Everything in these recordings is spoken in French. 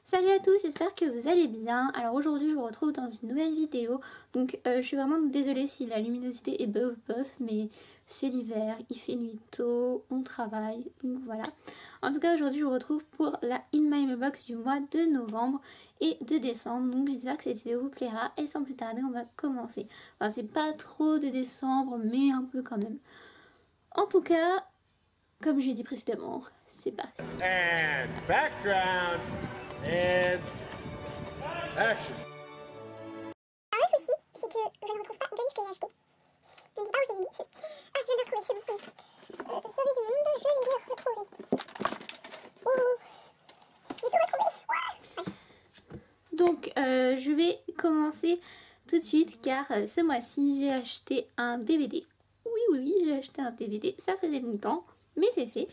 Salut à tous, j'espère que vous allez bien. Alors aujourd'hui je vous retrouve dans une nouvelle vidéo. Donc je suis vraiment désolée si la luminosité est bof, mais c'est l'hiver, il fait nuit tôt, on travaille, donc voilà. En tout cas aujourd'hui je vous retrouve pour la In My Mailbox du mois de novembre et de décembre. Donc j'espère que cette vidéo vous plaira et sans plus tarder on va commencer. Enfin c'est pas trop de décembre mais un peu quand même. En tout cas, comme j'ai dit précédemment, c'est parti. And background and action. Alors le souci, c'est que je ne retrouve pas de livre que j'ai acheté. Je ne sais pas où j'ai mis. Ah, je viens de le retrouver, c'est bon, ça y est. Sauvé du monde, je l'ai retrouvé. Ouh, j'ai tout retrouvé. Ouais. Donc je vais commencer tout de suite car ce mois-ci j'ai acheté un DVD. Oui, j'ai acheté un DVD, ça faisait longtemps, mais c'est fait.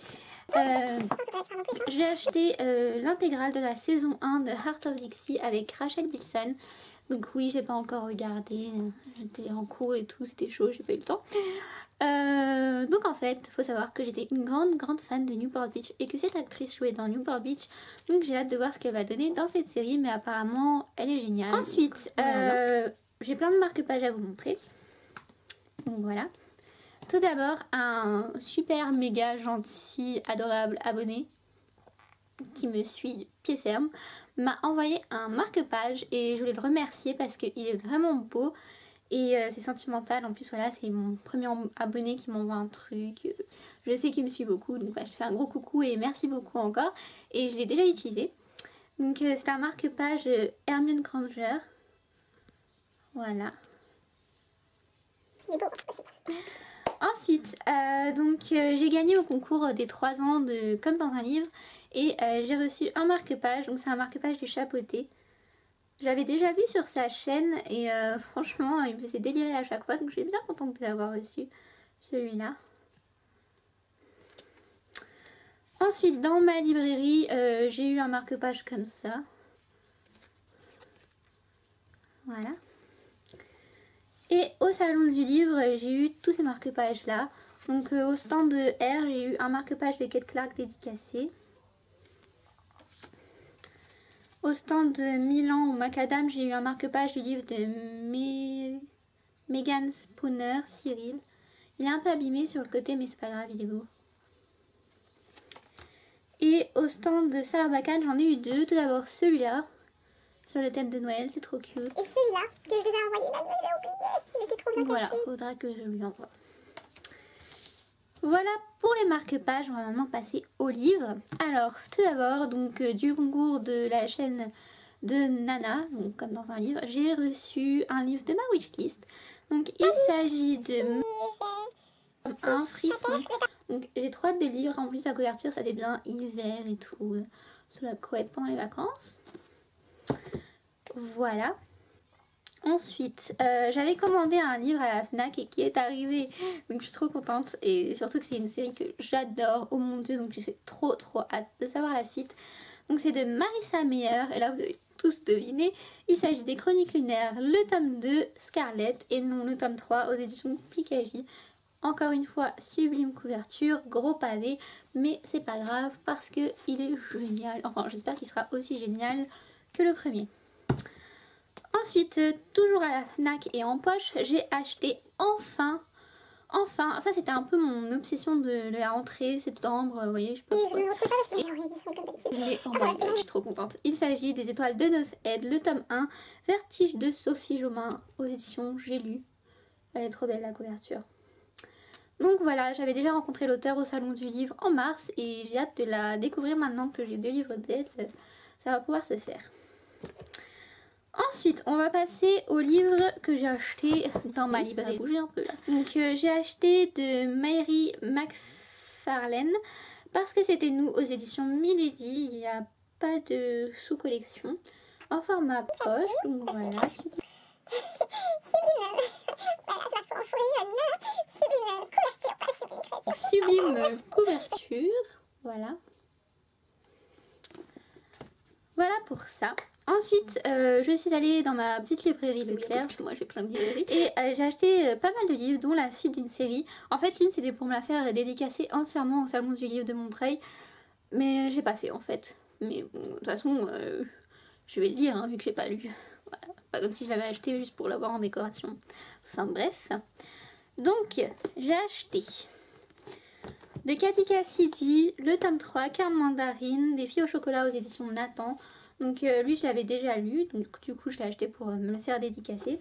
J'ai acheté l'intégrale de la saison 1 de Heart of Dixie avec Rachel Bilson. Donc oui, j'ai pas encore regardé, j'étais en cours et tout, c'était chaud, j'ai pas eu le temps. Donc en fait, faut savoir que j'étais une grande fan de Newport Beach et que cette actrice jouait dans Newport Beach. Donc j'ai hâte de voir ce qu'elle va donner dans cette série, mais apparemment elle est géniale. Ensuite, j'ai plein de marque-pages à vous montrer. Donc voilà. Tout d'abord, un super méga gentil, adorable abonné qui me suit pied ferme m'a envoyé un marque-page et je voulais le remercier parce qu'il est vraiment beau et c'est sentimental. En plus voilà, c'est mon premier abonné qui m'envoie un truc. Je sais qu'il me suit beaucoup, donc voilà, je fais un gros coucou et merci beaucoup encore. Et je l'ai déjà utilisé. Donc c'est un marque-page Hermione Granger. Voilà. Il est beau. Ensuite, j'ai gagné au concours des 3 ans de Comme dans un livre et j'ai reçu un marque-page, donc c'est un marque-page du chapeauté. J'avais déjà vu sur sa chaîne et franchement il me faisait délirer à chaque fois, donc je suis bien contente d'avoir reçu celui-là. Ensuite, dans ma librairie, j'ai eu un marque-page comme ça. Voilà. Et au salon du livre, j'ai eu tous ces marque-pages là. Donc au stand de R, j'ai eu un marque-page de Kate Clark dédicacé. Au stand de Milan ou Macadam, j'ai eu un marque-page du livre de Megan Spooner, Cyril. Il est un peu abîmé sur le côté, mais c'est pas grave, il est beau. Et au stand de Sarbacane, j'en ai eu 2. Tout d'abord celui-là, sur le thème de Noël, c'est trop cute. Et celui-là, que je devais envoyer, Daniel, je l'ai oublié. Il était trop bien Voilà, caché. faudra que je lui envoie. Voilà pour les marque-pages, on va maintenant passer au livre. Alors, tout d'abord, du concours de la chaîne de Nana, donc comme dans un livre, j'ai reçu un livre de ma wishlist. Donc, il s'agit de Un frisson. Donc, j'ai trop hâte de lire. En plus, la couverture, ça fait bien hiver et tout, sous la couette pendant les vacances. Voilà. Ensuite, j'avais commandé un livre à la FNAC et qui est arrivé, donc je suis trop contente et surtout que c'est une série que j'adore, oh mon dieu, donc j'ai fait trop hâte de savoir la suite. Donc c'est de Marissa Meyer et là vous avez tous deviné, il s'agit des Chroniques lunaires, le tome 2 Scarlett et non le tome 3 aux éditions Pikaji. Encore une fois, sublime couverture, gros pavé, mais c'est pas grave parce que il est génial, enfin j'espère qu'il sera aussi génial que le premier. Ensuite, toujours à la FNAC et en poche, j'ai acheté enfin, ça c'était un peu mon obsession de la rentrée, septembre, vous voyez, je peux Et je ne le retrouve pas parce qu'il est en édition comme d'habitude. je suis trop contente. Il s'agit des Étoiles de Noces Aide, le tome 1, Vertige de Sophie Jomain, aux éditions J'ai lu. Elle est trop belle la couverture. Donc voilà, j'avais déjà rencontré l'auteur au salon du livre en mars et j'ai hâte de la découvrir maintenant que j'ai 2 livres d'elle, ça va pouvoir se faire. Ensuite, on va passer au livre que j'ai acheté dans ma librairie. Bouger un peu là. Donc, j'ai acheté de Mary McFarlane parce que c'était nous aux éditions Milady. Il n'y a pas de sous-collection en format poche. Donc voilà. Sublime. Voilà, ça se enfourrer. Sublime couverture, pas sublime créature. Sublime couverture. Voilà. Voilà pour ça. Ensuite, je suis allée dans ma petite librairie Leclerc, parce que moi j'ai plein de librairies, et j'ai acheté pas mal de livres, dont la suite d'une série. En fait, l'une c'était pour me la faire dédicacer entièrement au salon du livre de Montreuil, mais j'ai pas fait en fait. Mais bon, de toute façon, Je vais le lire hein, vu que j'ai pas lu. Voilà. Pas comme si je l'avais acheté juste pour l'avoir en décoration. Enfin bref. Donc j'ai acheté de Katy Cassidy, le tome 3, Carne Mandarine, des filles au chocolat aux éditions Nathan. Donc lui je l'avais déjà lu, donc du coup je l'ai acheté pour me le faire dédicacer.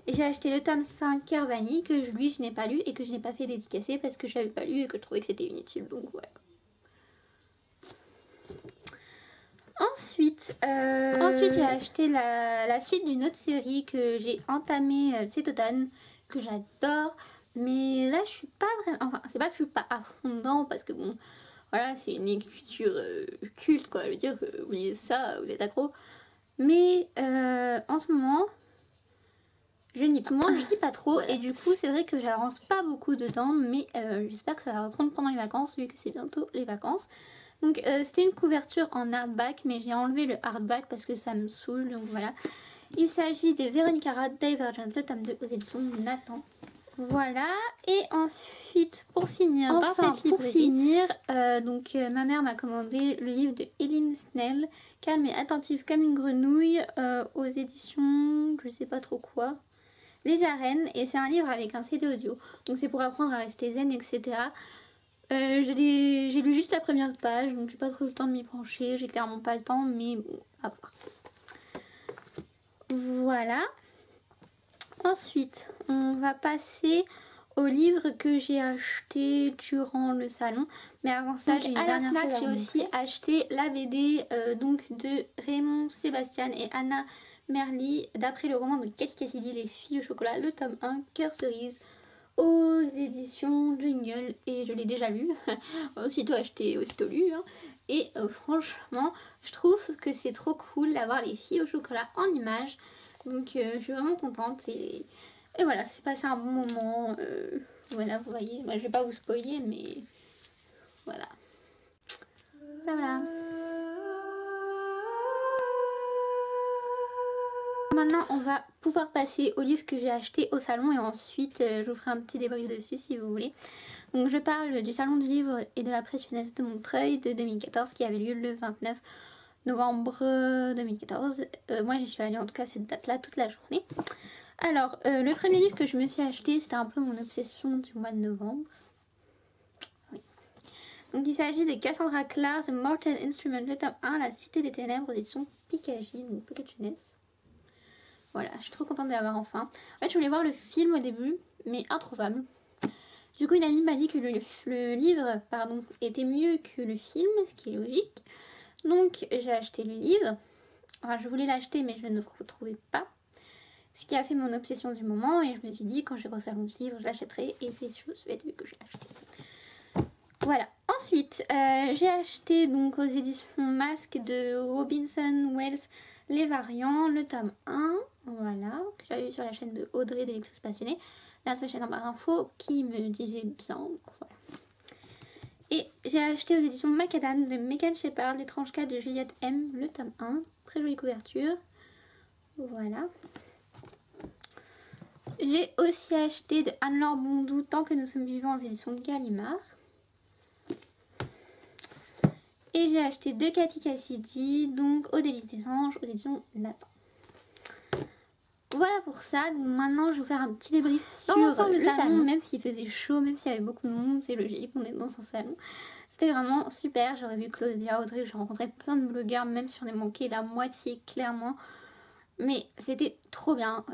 Et j'ai acheté le tome 5, Cœur Vanille, que lui je n'ai pas lu et que je n'ai pas fait dédicacer parce que je l'avais pas lu et que je trouvais que c'était inutile, donc voilà. Ensuite j'ai acheté la suite d'une autre série que j'ai entamée cet automne, que j'adore. Mais là je suis pas vraiment... Enfin c'est pas que je suis pas à fond dedans parce que bon... Voilà, c'est une écriture culte quoi, je veux dire que vous lisez ça, vous êtes accro. Mais en ce moment, je lis pas trop voilà. Et du coup c'est vrai que j'avance pas beaucoup dedans. Mais j'espère que ça va reprendre pendant les vacances vu que c'est bientôt les vacances. Donc c'était une couverture en hardback mais j'ai enlevé le hardback parce que ça me saoule, donc voilà. Il s'agit de Véronica Roth, Divergent, le tome 2 aux éditions Nathan. Voilà, et ensuite pour finir ma mère m'a commandé le livre de Eileen Snell, Calme et attentive comme une grenouille, aux éditions je sais pas trop quoi, Les Arènes, et c'est un livre avec un CD audio, donc c'est pour apprendre à rester zen, etc. J'ai lu juste la première page, donc j'ai pas trop eu le temps de m'y pencher, j'ai clairement pas le temps, mais bon, à voir. Voilà. Ensuite, on va passer au livre que j'ai acheté durant le salon. Mais avant ça, j'ai aussi acheté la BD donc de Raymond Sébastien et Anna Merli, d'après le roman de Katy Cassidy, Les filles au chocolat, le tome 1, Cœur cerise, aux éditions Jungle. Et je l'ai déjà lu, aussitôt acheté, aussitôt lu. Hein. Et franchement, je trouve que c'est trop cool d'avoir les filles au chocolat en images. Donc je suis vraiment contente et voilà, c'est passé un bon moment. Voilà, vous voyez, moi je vais pas vous spoiler, mais voilà. Voilà. Maintenant, on va pouvoir passer au livre que j'ai acheté au salon et ensuite je vous ferai un petit débrief dessus si vous voulez. Donc je parle du salon du livre et de la presse jeunesse de Montreuil de 2014 qui avait lieu le 29 novembre 2014. Moi j'y suis allée en tout cas cette date là toute la journée. Alors le premier livre que je me suis acheté, c'était un peu mon obsession du mois de novembre. Oui. Donc il s'agit de Cassandra Clare, The Mortal Instrument, le tome 1, La Cité des Ténèbres, édition Pikaji, donc Pocket Jeunesse. Voilà, je suis trop contente de l'avoir enfin. En fait je voulais voir le film au début mais introuvable. Du coup une amie m'a dit que le livre était mieux que le film, ce qui est logique. Donc j'ai acheté le livre, enfin je voulais l'acheter mais je ne le retrouvais pas, ce qui a fait mon obsession du moment et je me suis dit quand je vais au salon du livre je l'achèterai et c'est chose faite vu que je l'ai acheté. Voilà, ensuite j'ai acheté donc aux éditions Masque de Robinson Wells Les Variants, le tome 1, voilà, que j'avais vu sur la chaîne de Audrey de l'Express Passionné, la chaîne en barre d'infos qui me disait bien, donc voilà. Et j'ai acheté aux éditions Macadam de Megan Shepard, L'étrange cas de Juliette M, le tome 1. Très jolie couverture. Voilà. J'ai aussi acheté de Anne-Laure Bondou, Tant que nous sommes vivants, aux éditions Gallimard. Et j'ai acheté de Katy Cassidy, donc Au délice des anges, aux éditions Nathan. Voilà pour ça, donc maintenant je vais vous faire un petit débrief sur le salon, même s'il faisait chaud, même s'il y avait beaucoup de monde, c'est logique, on est dans un salon. C'était vraiment super, j'aurais vu Claudia, Audrey, j'ai rencontré plein de blogueurs, même si on est manqué la moitié clairement. Mais c'était trop bien.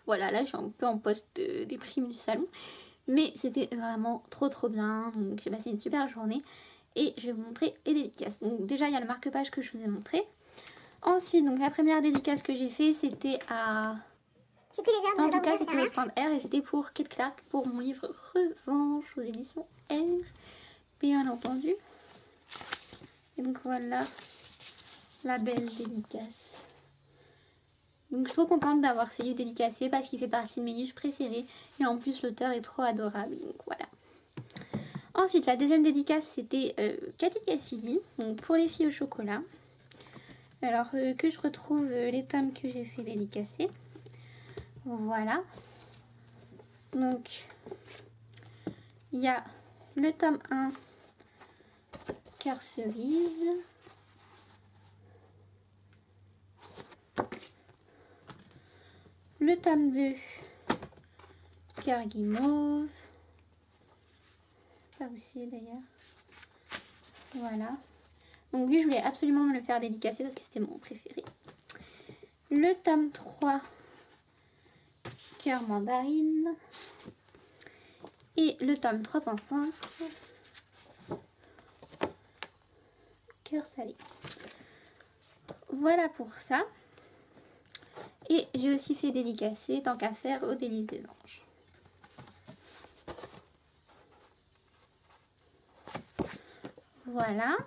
Voilà, là je suis un peu en post-déprime du salon. Mais c'était vraiment trop bien, donc j'ai passé une super journée. Et je vais vous montrer les dédicaces. Donc déjà il y a le marque-page que je vous ai montré. Ensuite, donc la première dédicace que j'ai fait, c'était à... En tout cas, c'était au stand R et c'était pour Kate Clark, pour mon livre Revanche aux éditions R, bien entendu. Et donc voilà la belle dédicace. Donc je suis trop contente d'avoir ce livre dédicacé parce qu'il fait partie de mes livres préférés. Et en plus, l'auteur est trop adorable, donc voilà. Ensuite, la deuxième dédicace, c'était Katy Cassidy, donc pour les filles au chocolat. Alors que je retrouve les tomes que j'ai fait dédicacer. Voilà. Donc, il y a le tome 1, Cœur cerise. le tome 2, cœur guimauve. Pas où c'est d'ailleurs. Voilà. Donc lui, je voulais absolument me le faire dédicacer parce que c'était mon préféré. Le tome 3, cœur mandarine. Et le tome 3.5, cœur salé. Voilà pour ça. Et j'ai aussi fait dédicacer, tant qu'à faire, aux délices des anges. Voilà.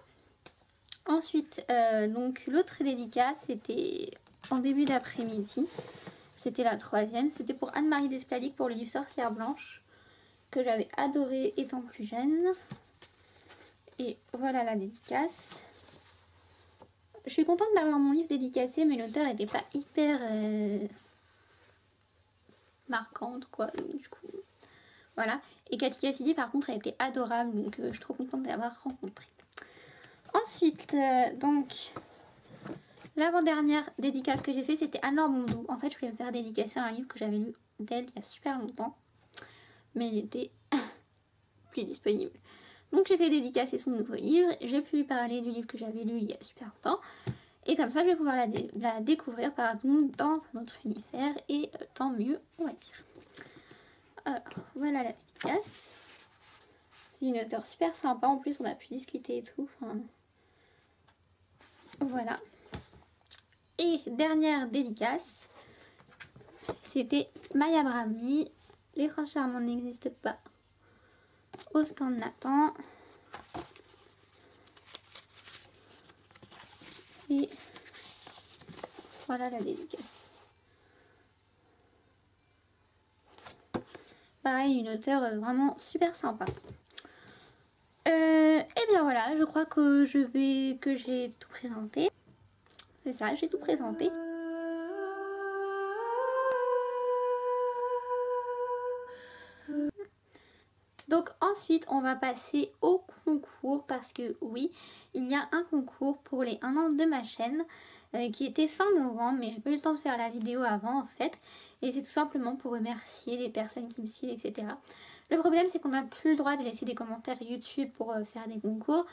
Ensuite, donc l'autre dédicace, c'était en début d'après-midi. C'était la 3e. C'était pour Anne-Marie Despaliques pour le livre Sorcière Blanche, que j'avais adoré étant plus jeune. Et voilà la dédicace. Je suis contente d'avoir mon livre dédicacé, mais l'auteur n'était pas hyper marquante, quoi. Donc, du coup, voilà. Et Cathy Cassidy, par contre, a été adorable, donc je suis trop contente de l'avoir rencontrée. Ensuite, donc, l'avant-dernière dédicace que j'ai fait, c'était Anne-Laure Mondou. En fait, je voulais me faire dédicacer un livre que j'avais lu d'elle il y a super longtemps, mais il était plus disponible. Donc j'ai fait dédicacer son nouveau livre, j'ai pu lui parler du livre que j'avais lu il y a super longtemps. Et comme ça, je vais pouvoir la découvrir dans un autre univers, et tant mieux, on va dire. Alors, voilà la dédicace. C'est une auteure super sympa, en plus on a pu discuter et tout. Enfin, voilà. Et dernière dédicace, c'était Maya Brahmi. Les princes charmants n'existent pas. Au stand Nathan. Et voilà la dédicace. Pareil, une auteure vraiment super sympa. Et bien voilà, je crois que j'ai tout présenté. C'est ça, j'ai tout présenté. Donc ensuite, on va passer au concours parce que oui, il y a un concours pour les 1 an de ma chaîne qui était fin novembre, mais j'ai pas eu le temps de faire la vidéo avant en fait. Et c'est tout simplement pour remercier les personnes qui me suivent, etc. Le problème, c'est qu'on n'a plus le droit de laisser des commentaires YouTube pour faire des concours.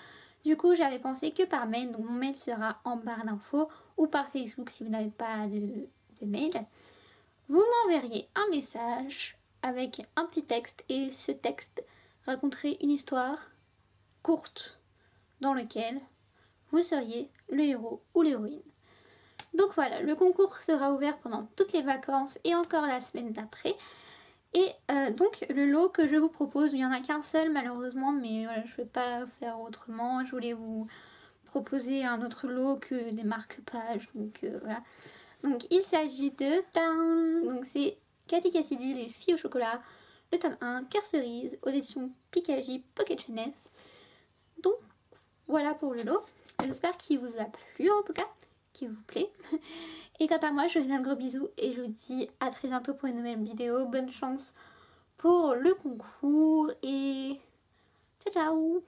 Du coup, j'avais pensé que par mail, donc mon mail sera en barre d'infos, ou par Facebook si vous n'avez pas de mail. Vous m'enverriez un message avec un petit texte, et ce texte raconterait une histoire courte dans laquelle vous seriez le héros ou l'héroïne. Donc voilà, le concours sera ouvert pendant toutes les vacances et encore la semaine d'après. Et donc le lot que je vous propose, il n'y en a qu'un seul malheureusement, mais voilà, je ne vais pas faire autrement. Je voulais vous proposer un autre lot que des marque-pages, donc voilà. Donc il s'agit de... Donc c'est Cathy Cassidy, Les filles au chocolat, le tome 1, Cœur cerise, aux éditions Pikagy Pocket Jeunesse. Donc voilà pour le lot. J'espère qu'il vous a plu en tout cas, qu'il vous plaît. Et quant à moi, je vous fais un gros bisou et je vous dis à très bientôt pour une nouvelle vidéo. Bonne chance pour le concours et ciao ciao.